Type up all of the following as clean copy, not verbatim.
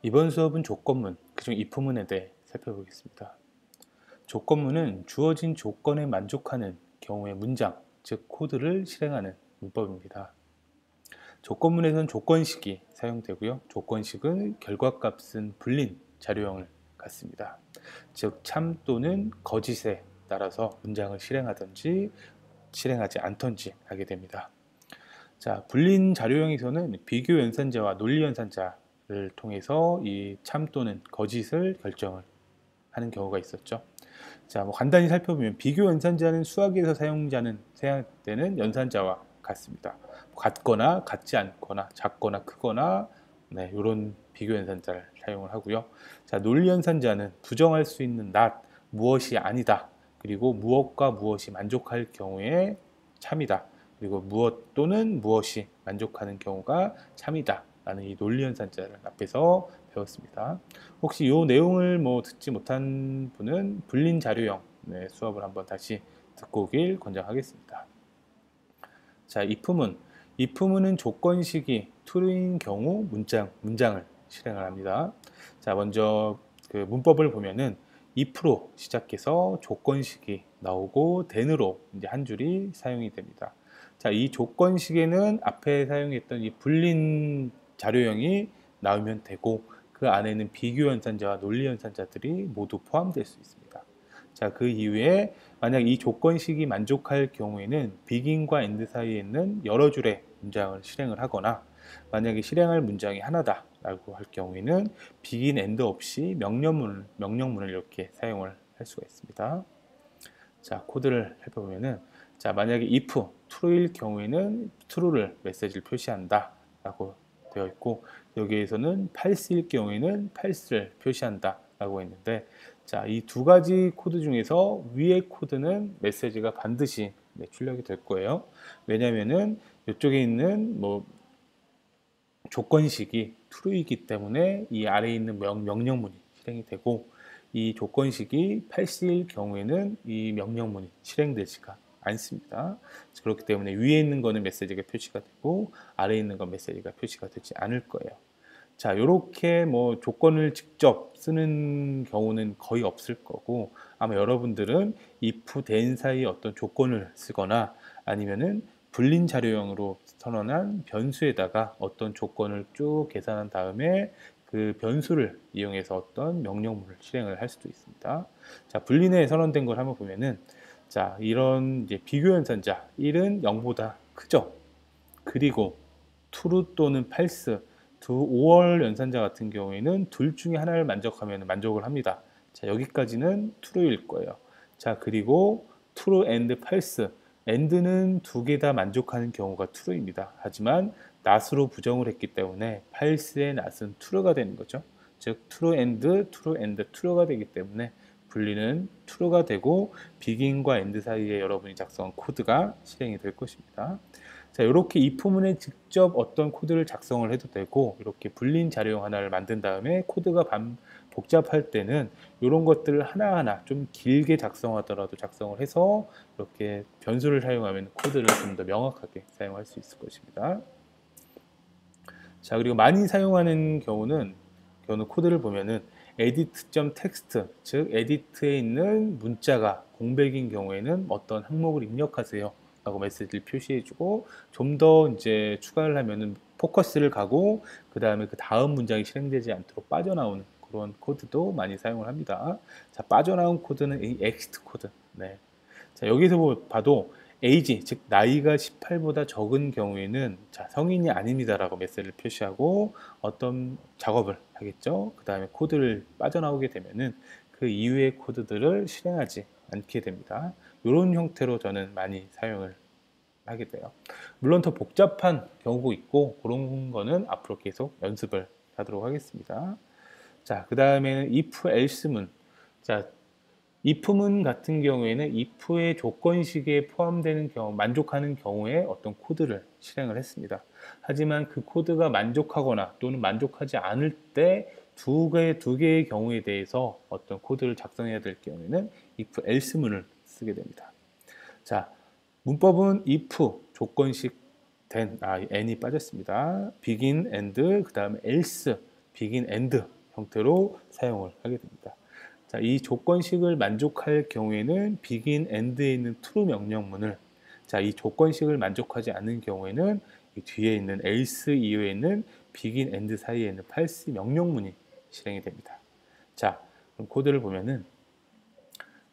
이번 수업은 조건문, 그중 if문에 대해 살펴보겠습니다. 조건문은 주어진 조건에 만족하는 경우의 문장, 즉 코드를 실행하는 문법입니다. 조건문에서는 조건식이 사용되고요. 조건식은 결과값은 불린 자료형을 갖습니다. 즉 참 또는 거짓에 따라서 문장을 실행하든지 실행하지 않던지 하게 됩니다. 자, 불린 자료형에서는 비교 연산자와 논리 연산자를 통해서 이 참 또는 거짓을 결정을 하는 경우가 있었죠. 자, 간단히 살펴보면 비교 연산자는 수학에서 사용되는 연산자와 같습니다. 같거나 같지 않거나 작거나 크거나 이런 비교 연산자를 사용을 하고요. 자, 논리 연산자는 부정할 수 있는 not, 무엇이 아니다. 그리고 무엇과 무엇이 만족할 경우에 참이다. 그리고 무엇 또는 무엇이 만족하는 경우가 참이다. 라는 이 논리 연산자를 앞에서 배웠습니다. 혹시 이 내용을 듣지 못한 분은 불린 자료형 수업을 한번 다시 듣고 오길 권장하겠습니다. 자, if문은 조건식이 true인 경우 문장을 실행을 합니다. 자, 먼저 그 문법을 보면은 if로 시작해서 조건식이 나오고 then으로 이제 한 줄이 사용이 됩니다. 자, 이 조건식에는 앞에 사용했던 이 불린 자료형이 나오면 되고 그 안에는 비교 연산자와 논리 연산자들이 모두 포함될 수 있습니다. 자, 그 이후에 만약 이 조건식이 만족할 경우에는 begin과 end 사이에 있는 여러 줄의 문장을 실행을 하거나 만약에 실행할 문장이 하나다 라고 할 경우에는 begin, end 없이 명령문을 이렇게 사용을 할 수가 있습니다. 자, 코드를 살펴보면은 자, 만약에 if true일 경우에는 true를 메시지를 표시한다 라고 되어 있고 여기에서는 false일 경우에는 false를 표시한다 라고 했는데 자, 이 두 가지 코드 중에서 위의 코드는 메시지가 반드시 출력이 될 거예요. 왜냐면은 이쪽에 있는 조건식이 true이기 때문에 이 아래에 있는 명령문이 실행이 되고 이 조건식이 false일 경우에는 이 명령문이 실행되지가 않습니다. 그렇기 때문에 위에 있는 거는 메시지가 표시가 되고 아래에 있는 건 메시지가 표시가 되지 않을 거예요. 자, 이렇게 조건을 직접 쓰는 경우는 거의 없을 거고 아마 여러분들은 if then 사이에 어떤 조건을 쓰거나 아니면은 불린 자료형으로 선언한 변수에다가 어떤 조건을 쭉 계산한 다음에 그 변수를 이용해서 어떤 명령문을 실행을 할 수도 있습니다. 자, 불린에 선언된 걸 한번 보면은 자, 이런 이제 비교 연산자 1은 0보다 크죠. 그리고 true 또는 false 두 5월 연산자 같은 경우에는 둘 중에 하나를 만족하면 만족을 합니다. 자, 여기까지는 true일 거예요. 자, 그리고 true and false and는 두 개 다 만족하는 경우가 true입니다. 하지만 not으로 부정을 했기 때문에 false의 not은 true가 되는 거죠. 즉 true and true가 되기 때문에 분리는 true가 되고 begin과 end 사이에 여러분이 작성한 코드가 실행이 될 것입니다. 자, 이렇게 if문에 직접 어떤 코드를 작성을 해도 되고 이렇게 불린 자료형 하나를 만든 다음에 코드가 복잡할 때는 이런 것들을 하나하나 좀 길게 작성하더라도 작성을 해서 이렇게 변수를 사용하면 코드를 좀 더 명확하게 사용할 수 있을 것입니다. 자, 그리고 많이 사용하는 경우는 코드를 보면은 edit.text, 즉 edit에 있는 문자가 공백인 경우에는 어떤 항목을 입력하세요 라고 메시지를 표시해주고 좀 더 이제 추가를 하면은 포커스를 가고 그 다음에 그 다음 문장이 실행되지 않도록 빠져나오는 그런 코드도 많이 사용을 합니다. 자, 빠져나온 코드는 이 exit 코드. 네. 자, 여기서 봐도 age, 즉 나이가 18보다 적은 경우에는 자, 성인이 아닙니다라고 메시지를 표시하고 어떤 작업을 하겠죠. 그 다음에 코드를 빠져나오게 되면은 그 이후의 코드들을 실행하지 않게 됩니다. 이런 형태로 저는 많이 사용을 하게 돼요. 물론 더 복잡한 경우도 있고 그런 거는 앞으로 계속 연습을 하도록 하겠습니다. 자, 그 다음에는 if else문. 자, if문 같은 경우에는 if의 조건식에 포함되는 경우, 만족하는 경우에 어떤 코드를 실행을 했습니다. 하지만 그 코드가 만족하거나 또는 만족하지 않을 때 두 개의 경우에 대해서 어떤 코드를 작성해야 될 경우에는 if else문을 쓰게 됩니다. 자, 문법은 if 조건식 then, n이 빠졌습니다. begin, end, 그 다음에 else begin and 형태로 사용을 하게 됩니다. 자, 이 조건식을 만족할 경우에는 begin and에 있는 true 명령문을, 자, 이 조건식을 만족하지 않는 경우에는 이 뒤에 있는 else 이후에 있는 begin and 사이에 있는 false 명령문이 실행이 됩니다. 자, 그럼 코드를 보면은,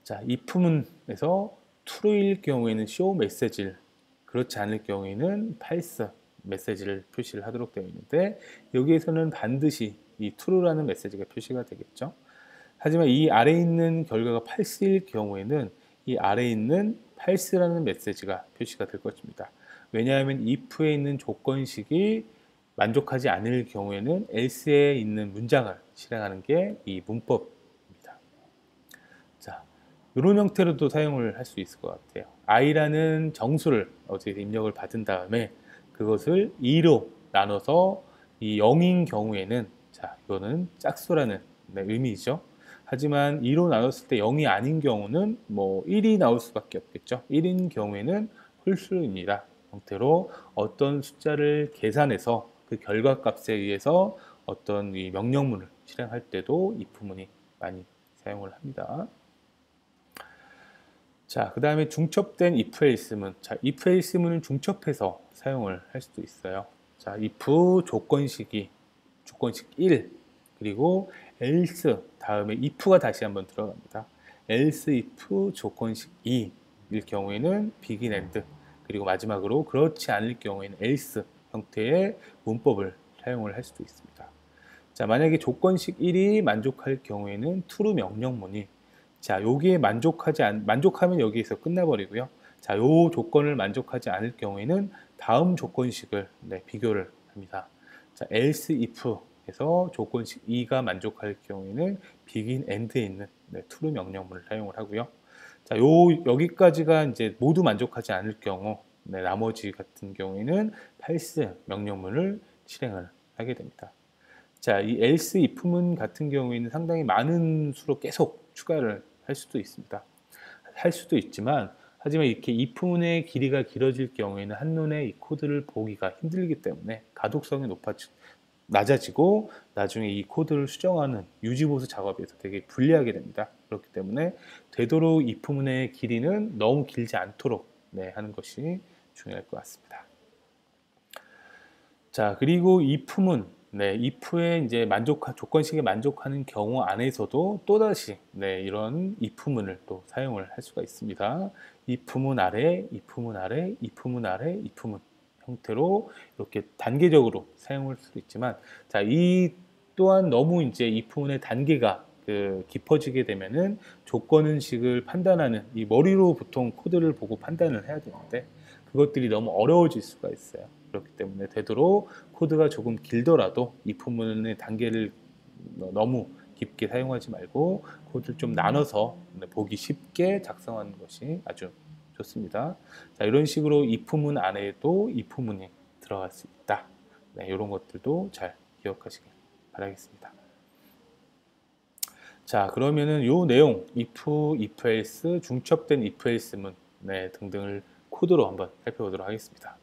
자, if문에서 true일 경우에는 show 메시지를, 그렇지 않을 경우에는 false 메시지를 표시를 하도록 되어 있는데, 여기에서는 반드시 이 true라는 메시지가 표시가 되겠죠. 하지만 이 아래에 있는 결과가 false일 경우에는 이 아래에 있는 false라는 메시지가 표시가 될 것입니다. 왜냐하면 if에 있는 조건식이 만족하지 않을 경우에는 else에 있는 문장을 실행하는 게 이 문법입니다. 자, 이런 형태로도 사용을 할 수 있을 것 같아요. i라는 정수를 어디에 입력을 받은 다음에 그것을 2로 나눠서 이 0인 경우에는, 자, 이거는 짝수라는 의미죠. 하지만 2로 나눴을 때 0이 아닌 경우는 뭐 1이 나올 수밖에 없겠죠. 1인 경우에는 홀수입니다. 형태로 어떤 숫자를 계산해서 그 결과값에 의해서 어떤 이 명령문을 실행할 때도 if문이 많이 사용을 합니다. 자, 그 다음에 중첩된 if else문. 자, if else문을 중첩해서 사용을 할 수도 있어요. 자, if 조건식 1, 그리고 else 다음에 if가 다시 한번 들어갑니다. else if 조건식 2일 경우에는 begin and, 그리고 마지막으로 그렇지 않을 경우에는 else 형태의 문법을 사용을 할 수도 있습니다. 자, 만약에 조건식 1이 만족할 경우에는 true 명령문이, 자, 여기에 만족하면 여기에서 끝나버리고요. 자, 요 조건을 만족하지 않을 경우에는 다음 조건식을 비교를 합니다. 자, else if 에서 조건식 2가 만족할 경우에는 begin and에 있는 true 명령문을 사용을 하고요. 자, 여기까지가 이제 모두 만족하지 않을 경우, 나머지 같은 경우에는 false 명령문을 실행을 하게 됩니다. 자, 이 else if문 같은 경우에는 상당히 많은 수로 계속 추가를 할 수도 있습니다. 할 수도 있지만, 하지만 이렇게 if문의 길이가 길어질 경우에는 한눈에 이 코드를 보기가 힘들기 때문에 가독성이 낮아지고 나중에 이 코드를 수정하는 유지보수 작업에서 되게 불리하게 됩니다. 그렇기 때문에 되도록 if문의 길이는 너무 길지 않도록 하는 것이 중요할 것 같습니다. 자, 그리고 if문, if에 이제 조건식에 만족하는 경우 안에서도 또다시 이런 if문을 또 사용을 할 수가 있습니다. if문 아래, if문 아래, if문 아래, if문 형태로 이렇게 단계적으로 사용할 수도 있지만, 자, 이 또한 너무 이제 if문의 단계가 깊어지게 되면은 조건식을 판단하는 이 머리로 보통 코드를 보고 판단을 해야 되는데 그것들이 너무 어려워질 수가 있어요. 그렇기 때문에 되도록 코드가 조금 길더라도 if문의 단계를 너무 깊게 사용하지 말고 코드를 좀 나눠서 보기 쉽게 작성하는 것이 아주 좋습니다. 자, 이런 식으로 if문 안에도 if문이 들어갈 수 있다. 이런 것들도 잘 기억하시길 바라겠습니다. 자, 그러면은 요 내용 if, if else, 중첩된 if else문 등등을 코드로 한번 살펴보도록 하겠습니다.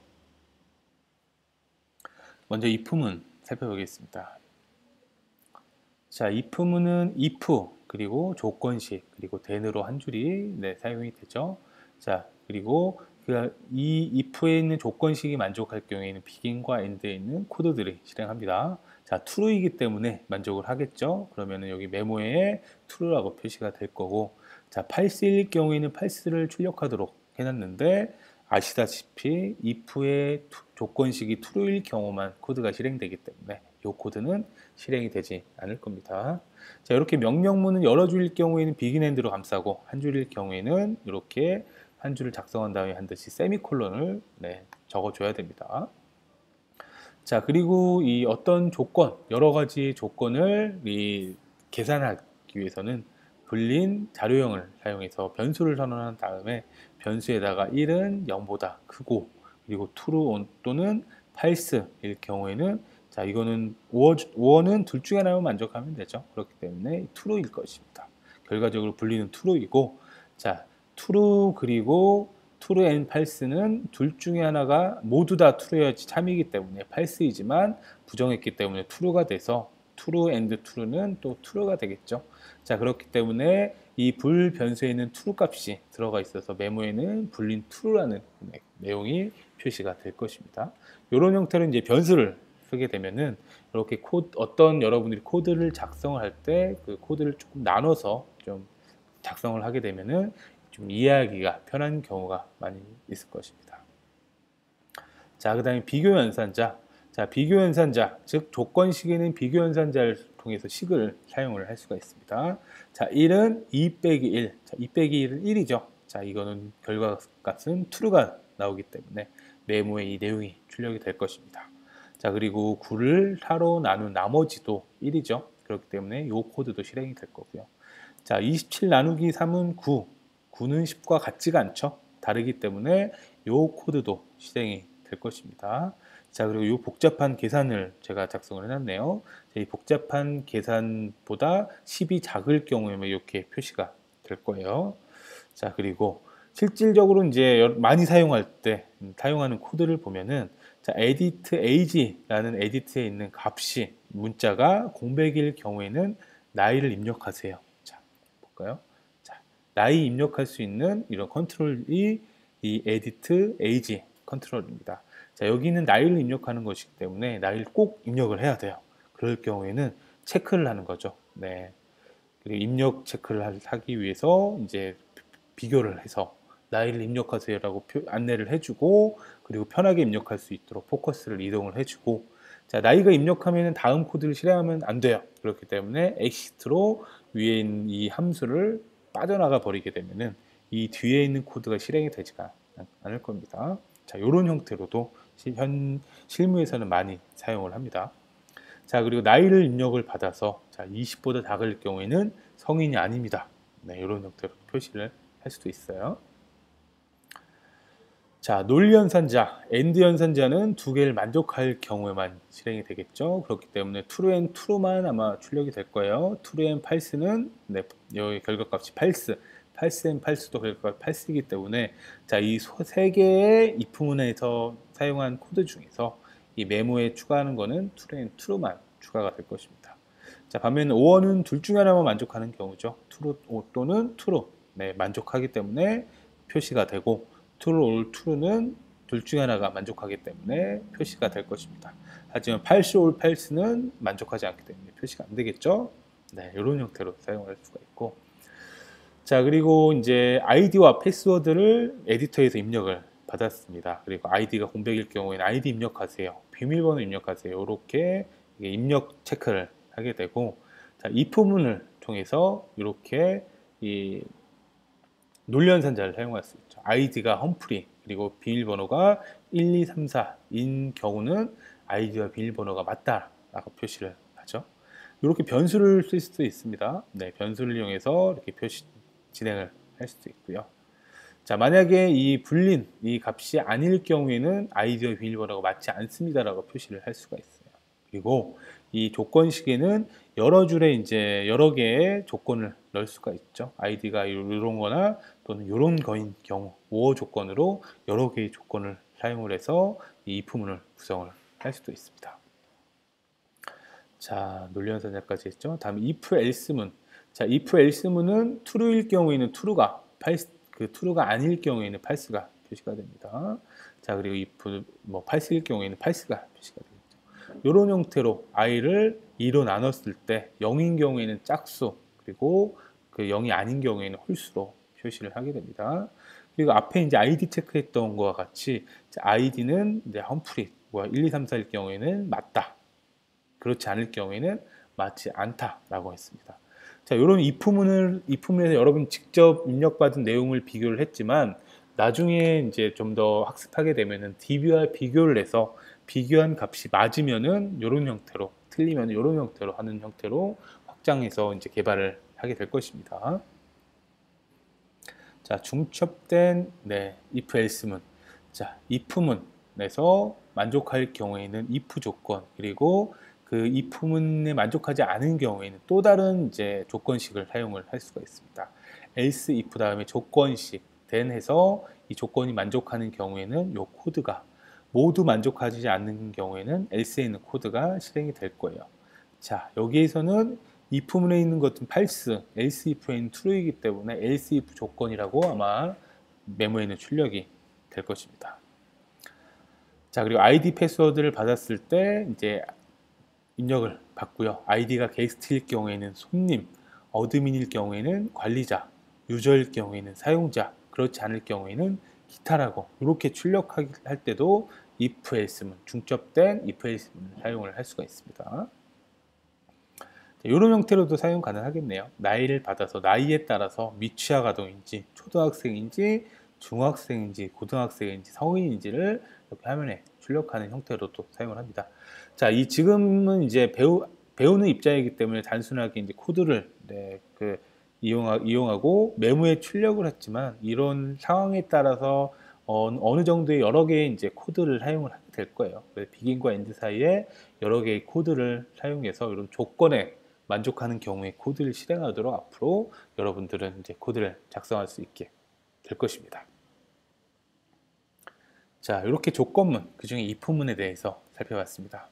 먼저 if문 살펴보겠습니다. 자, if문은 if 그리고 조건식 그리고 then으로 한 줄이 사용이 되죠. 자, 그리고 이 if에 있는 조건식이 만족할 경우에는 begin과 end에 있는 코드들이 실행합니다. 자, true이기 때문에 만족을 하겠죠. 그러면은 여기 메모에 true라고 표시가 될 거고, 자, false일 경우에는 false를 출력하도록 해놨는데 아시다시피 if의 조건식이 true일 경우만 코드가 실행되기 때문에 이 코드는 실행이 되지 않을 겁니다. 자, 이렇게 명령문은 여러 줄일 경우에는 begin and로 감싸고 한 줄일 경우에는 이렇게 한 줄을 작성한 다음에 반드시 세미콜론을 적어줘야 됩니다. 자, 그리고 이 어떤 조건, 여러 가지 조건을 계산하기 위해서는 불린 자료형을 사용해서 변수를 선언한 다음에 변수에다가 1은 0보다 크고 그리고 true 또는 false일 경우에는, 자, 이거는 5원은 둘 중에 하나만 만족하면 되죠. 그렇기 때문에 true일 것입니다. 결과적으로 분리는 true이고, 자, true 그리고 true and false는 둘 중에 하나가 모두 다 true여야지 참이기 때문에 false이지만 부정했기 때문에 true가 돼서 true and true는 또 true가 되겠죠. 자, 그렇기 때문에 이 불 변수에 있는 true 값이 들어가 있어서 메모에는 불린 true라는 내용이 표시가 될 것입니다. 이런 형태로 이제 변수를 쓰게 되면은 이렇게 어떤 여러분들이 코드를 작성을 할 때 그 코드를 조금 나눠서 좀 작성을 하게 되면은 좀 이해하기가 편한 경우가 많이 있을 것입니다. 자, 그 다음에 비교연산자. 자, 비교연산자, 즉 조건식에는 비교연산자를 통해서 식을 사용을 할 수가 있습니다. 자, 1은 2 빼기 1. 자, 2 빼기 1은 1이죠. 자, 이거는 결과값은 true가 나오기 때문에 메모에 이 내용이 출력이 될 것입니다. 자, 그리고 9를 4로 나눈 나머지도 1이죠. 그렇기 때문에 이 코드도 실행이 될 거고요. 자, 27 나누기 3은 9. 9는 10과 같지가 않죠. 다르기 때문에 이 코드도 실행이 될 것입니다. 자, 그리고 이 복잡한 계산을 제가 작성을 해놨네요. 이 복잡한 계산보다 10이 작을 경우에만 이렇게 표시가 될 거예요. 자, 그리고 실질적으로 이제 많이 사용할 때 사용하는 코드를 보면은 자, edit age라는 edit에 있는 값이 문자가 공백일 경우에는 나이를 입력하세요. 자, 볼까요? 자, 나이 입력할 수 있는 이런 컨트롤이 이 edit age 컨트롤입니다. 자, 여기는 나이를 입력하는 것이기 때문에 나이를 꼭 입력을 해야 돼요. 그럴 경우에는 체크를 하는 거죠. 네. 그리고 입력 체크를 하기 위해서 이제 비교를 해서 나이를 입력하세요라고 안내를 해주고, 그리고 편하게 입력할 수 있도록 포커스를 이동을 해주고, 자, 나이가 입력하면 다음 코드를 실행하면 안 돼요. 그렇기 때문에 exit로 위에 있는 이 함수를 빠져나가 버리게 되면은 이 뒤에 있는 코드가 실행이 되지가 않을 겁니다. 자, 이런 형태로도 실무에서는 많이 사용을 합니다. 자, 그리고 나이를 입력을 받아서 자, 20보다 작을 경우에는 성인이 아닙니다. 네, 이런 형태로 표시를 할 수도 있어요. 자, 논리 연산자, AND 연산자는 두 개를 만족할 경우에만 실행이 되겠죠. 그렇기 때문에 true and true만 아마 출력이 될 거예요. true and false는 네, 여기 결과값이 false, false and false도 결과값이 false이기 때문에 자, 이 세 개의 if 문에서 사용한 코드 중에서 이 메모에 추가하는 거는 true and true만 추가가 될 것입니다. 자, 반면 or는 둘 중에 하나만 만족하는 경우죠. true 또는 true, 네, 만족하기 때문에 표시가 되고, true or true는 둘 중에 하나가 만족하기 때문에 표시가 될 것입니다. 하지만 false or false는 만족하지 않기 때문에 표시가 안 되겠죠. 네, 이런 형태로 사용할 수가 있고, 자, 그리고 이제 아이디와 패스워드를 에디터에서 입력을 받았습니다. 그리고 아이디가 공백일 경우에는 아이디 입력하세요, 비밀번호 입력하세요, 이렇게 입력 체크를 하게 되고, 자, if문을 통해서 이렇게 이 논리연산자를 사용할 수 있죠. 아이디가 험프리, 그리고 비밀번호가 1, 2, 3, 4인 경우는 아이디와 비밀번호가 맞다라고 표시를 하죠. 이렇게 변수를 쓸 수도 있습니다. 네, 변수를 이용해서 이렇게 진행을 할 수도 있고요. 자, 만약에 이 불린 이 값이 아닐 경우에는 아이디와 비밀번호가 맞지 않습니다라고 표시를 할 수가 있어요. 그리고 이 조건식에는 여러 줄에 이제 여러 개의 조건을 넣을 수가 있죠. 아이디가 이런 거나 또는 이런 거인 경우 오어 조건으로 여러 개의 조건을 사용을 해서 이 if문을 구성을 할 수도 있습니다. 자, 논리연산자까지 했죠. 다음 if else문. 자, if else문은 true일 경우에는 true가 true가 아닐 경우에는 false가 표시가 됩니다. 자, 그리고 if false일 경우에는 false가 표시가 됩니다. 이런 형태로 i를 2로 나눴을 때 0인 경우에는 짝수, 그리고 그 0이 아닌 경우에는 홀수로 표시를 하게 됩니다. 그리고 앞에 이제 id 체크했던 것과 같이 id는 이제 험프리 1, 2, 3, 4일 경우에는 맞다, 그렇지 않을 경우에는 맞지 않다라고 했습니다. 자, 이런 if문에서 여러분 직접 입력받은 내용을 비교를 했지만 나중에 이제 좀 더 학습하게 되면은 DB와 비교를 해서 비교한 값이 맞으면은 이런 형태로, 틀리면 이런 형태로 하는 형태로 확장해서 이제 개발을 하게 될 것입니다. 자, 중첩된 if else문. 자, if문에서 만족할 경우에는 if 조건, 그리고 그 if문에 만족하지 않은 경우에는 또 다른 이제 조건식을 사용을 할 수가 있습니다. else if 다음에 조건식 then 해서 이 조건이 만족하는 경우에는 이 코드가, 모두 만족하지 않는 경우에는 else에 있는 코드가 실행이 될 거예요. 자, 여기에서는 if문에 있는 것은 false, else if에는 true이기 때문에 else if 조건이라고 아마 메모에는 출력이 될 것입니다. 자, 그리고 아이디 패스워드를 받았을 때 이제 입력을 받고요. 아이디가 게스트일 경우에는 손님, 어드민일 경우에는 관리자, 유저일 경우에는 사용자, 그렇지 않을 경우에는 기타라고 이렇게 출력할 때도 if else문, 중첩된 if else문을 사용을 할 수가 있습니다. 이런 형태로도 사용 가능하겠네요. 나이를 받아서 나이에 따라서 미취학 아동인지 초등학생인지 중학생인지 고등학생인지 성인인지를 이렇게 화면에 출력하는 형태로도 사용을 합니다. 자, 이 지금은 이제 배우는 입장이기 때문에 단순하게 이제 코드를 이용하고 메모에 출력을 했지만 이런 상황에 따라서 어느 정도의 여러 개의 이제 코드를 사용을 하게 될 거예요. 비긴과 엔드 사이에 여러 개의 코드를 사용해서 이런 조건에 만족하는 경우에 코드를 실행하도록 앞으로 여러분들은 이제 코드를 작성할 수 있게 될 것입니다. 자, 이렇게 조건문, 그 중에 if문에 대해서 살펴봤습니다.